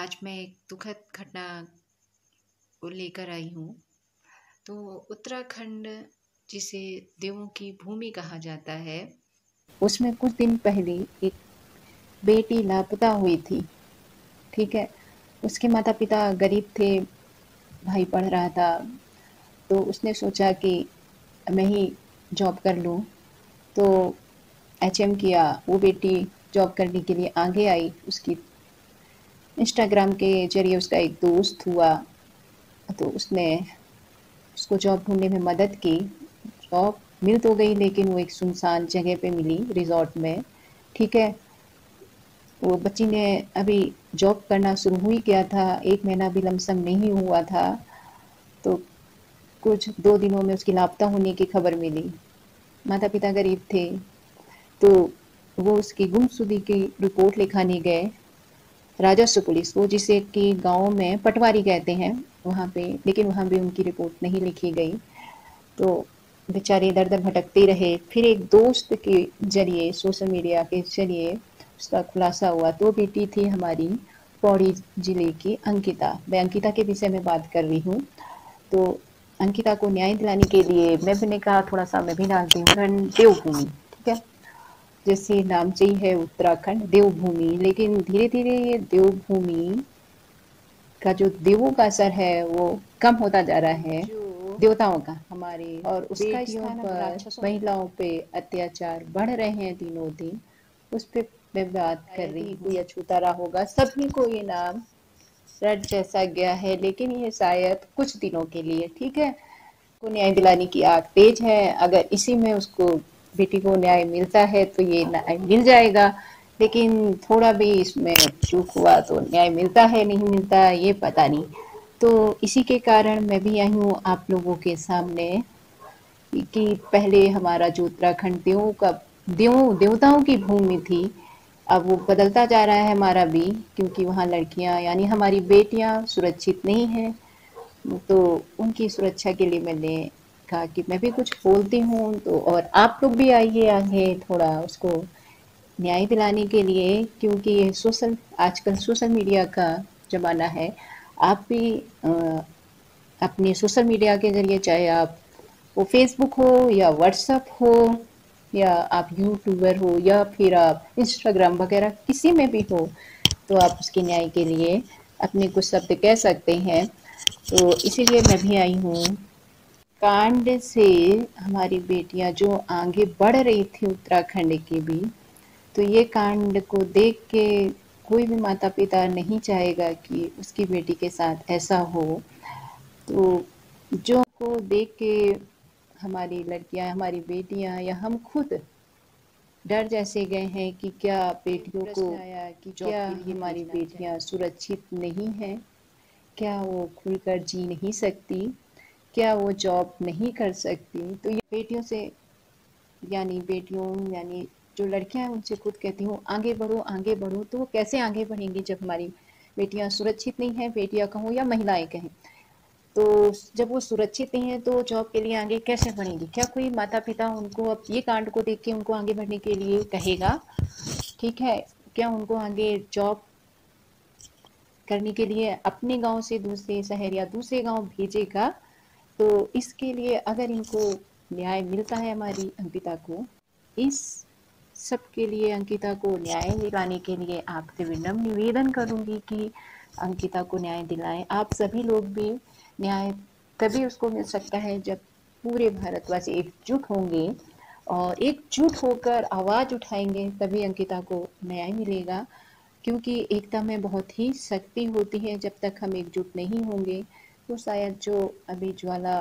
आज मैं एक दुखद घटना को लेकर आई हूँ। तो उत्तराखंड, जिसे देवों की भूमि कहा जाता है, उसमें कुछ दिन पहले एक बेटी लापता हुई थी। ठीक है, उसके माता पिता गरीब थे, भाई पढ़ रहा था, तो उसने सोचा कि मैं ही जॉब कर लूँ। तो एचएम किया। वो बेटी जॉब करने के लिए आगे आई। उसकी इंस्टाग्राम के जरिए उसका एक दोस्त हुआ, तो उसने उसको जॉब ढूँढने में मदद की। जॉब मिल तो गई, लेकिन वो एक सुनसान जगह पे मिली, रिज़ॉर्ट में। ठीक है, वो बच्ची ने अभी जॉब करना शुरू ही किया था, 1 महीना भी लमसम नहीं हुआ था। तो कुछ 2 दिनों में उसकी लापता होने की खबर मिली। माता-पिता गरीब थे, तो वो उसकी गुमशुदगी की रिपोर्ट लिखाने गए राजस्व पुलिस को, जिसे कि गाँव में पटवारी कहते हैं वहाँ पे, लेकिन वहाँ भी उनकी रिपोर्ट नहीं लिखी गई। तो बेचारे इधर-उधर भटकते रहे। फिर एक दोस्त के ज़रिए, सोशल मीडिया के ज़रिए उसका खुलासा हुआ। तो बेटी थी हमारी पौड़ी ज़िले की अंकिता। मैं अंकिता के विषय में बात कर रही हूँ। तो अंकिता को न्याय दिलाने के लिए मैंने कहा थोड़ा-सा मैं भी डालती हूँ। देवभूमि, ठीक है? जैसे नाम से ही है उत्तराखंड देवभूमि, लेकिन धीरे-धीरे ये देवभूमि का जो देवों का असर है वो कम होता जा रहा है, जो देवताओं का हमारे, और उसका बेटियों पर, महिलाओं पे अत्याचार बढ़ रहे हैं दिनों दिन। उस पे मैं बात कर रही हूँ। कोई अछूता रहा होगा, सभी को ये नाम रट जैसा गया है, लेकिन ये शायद कुछ दिनों के लिए, ठीक है। को न्याय दिलाने की आग तेज है। अगर इसी में उसको, बेटी को न्याय मिलता है तो ये न्याय मिल जाएगा, लेकिन थोड़ा भी इसमें चूक हुआ तो न्याय मिलता है नहीं मिलता ये पता नहीं। तो इसी के कारण मैं भी आई हूँ आप लोगों के सामने कि पहले हमारा जो उत्तराखंड देवताओं की भूमि थी, अब वो बदलता जा रहा है हमारा भी, क्योंकि वहाँ लड़कियाँ यानी हमारी बेटियाँ सुरक्षित नहीं हैं। तो उनकी सुरक्षा के लिए मैंने कहा कि मैं भी कुछ बोलती हूँ, तो और आप लोग भी आइए आगे थोड़ा उसको न्याय दिलाने के लिए, क्योंकि ये आजकल सोशल मीडिया का ज़माना है। आप भी अपने सोशल मीडिया के ज़रिए, चाहे आप वो फ़ेसबुक हो या व्हाट्सएप हो या आप यूट्यूबर हो या फिर आप इंस्टाग्राम वगैरह किसी में भी हो, तो आप उसके न्याय के लिए अपने कुछ शब्द कह सकते हैं। तो इसीलिए मैं भी आई हूँ। कांड से हमारी बेटियां जो आगे बढ़ रही थी उत्तराखंड की भी, तो ये कांड को देख के कोई भी माता पिता नहीं चाहेगा कि उसकी बेटी के साथ ऐसा हो। तो जो को देख के हमारी लड़कियां, हमारी बेटियां या हम खुद डर जैसे गए हैं कि क्या बेटियों को आया कि क्या हमारी बेटियां सुरक्षित नहीं हैं, क्या वो खुलकर जी नहीं सकती, क्या वो जॉब नहीं कर सकती। तो ये बेटियों से, यानी जो लड़कियां हैं उनसे खुद कहती हूँ आगे बढ़ो आगे बढ़ो। तो वो कैसे आगे बढ़ेंगी जब हमारी बेटियां सुरक्षित नहीं हैं, बेटियां कहूँ या महिलाएं कहें। तो जब वो सुरक्षित नहीं है तो जॉब के लिए आगे कैसे बढ़ेंगी? क्या कोई माता पिता उनको अब ये कांड को देख के उनको आगे बढ़ने के लिए कहेगा? ठीक है, क्या उनको आगे जॉब करने के लिए अपने गांव से दूसरे शहर या दूसरे गांव भेजेगा? तो इसके लिए अगर इनको न्याय मिलता है, हमारी अंकिता को, इस सब के लिए अंकिता को न्याय दिलाने के लिए आपसे विनम्र निवेदन करूंगी कि अंकिता को न्याय दिलाएं। आप सभी लोग भी, न्याय तभी उसको मिल सकता है जब पूरे भारतवासी एकजुट होंगे और एकजुट होकर आवाज़ उठाएंगे, तभी अंकिता को न्याय मिलेगा। क्योंकि एकता में बहुत ही शक्ति होती है। जब तक हम एकजुट नहीं होंगे तो शायद जो अभी ज्वाला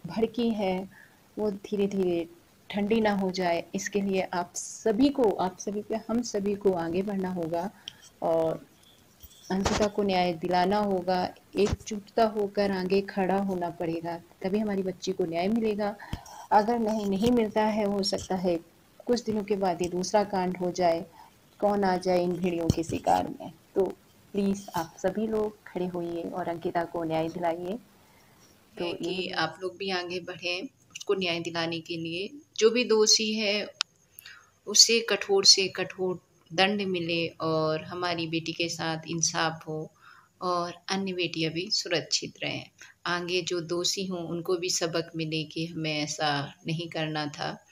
भड़की है वो धीरे धीरे ठंडी ना हो जाए। इसके लिए आप सभी को, हम सभी को आगे बढ़ना होगा और अंकिता को न्याय दिलाना होगा। एकजुटता होकर आगे खड़ा होना पड़ेगा, तभी हमारी बच्ची को न्याय मिलेगा। अगर नहीं मिलता है, हो सकता है कुछ दिनों के बाद ये दूसरा कांड हो जाए, कौन आ जाए इन भेड़ियों के शिकार में। तो प्लीज़ आप सभी लोग खड़े होइए और अंकिता को न्याय दिलाइए। तो है कि आप लोग भी आगे बढ़ें उसको न्याय दिलाने के लिए। जो भी दोषी है उसे कठोर से कठोर दंड मिले और हमारी बेटी के साथ इंसाफ हो और अन्य बेटियां भी सुरक्षित रहें। आगे जो दोषी हों उनको भी सबक मिले कि हमें ऐसा नहीं करना था।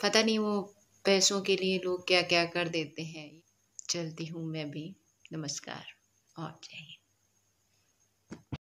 पता नहीं वो पैसों के लिए लोग क्या क्या कर देते हैं। चलती हूँ मैं भी। नमस्कार और जय हिंद।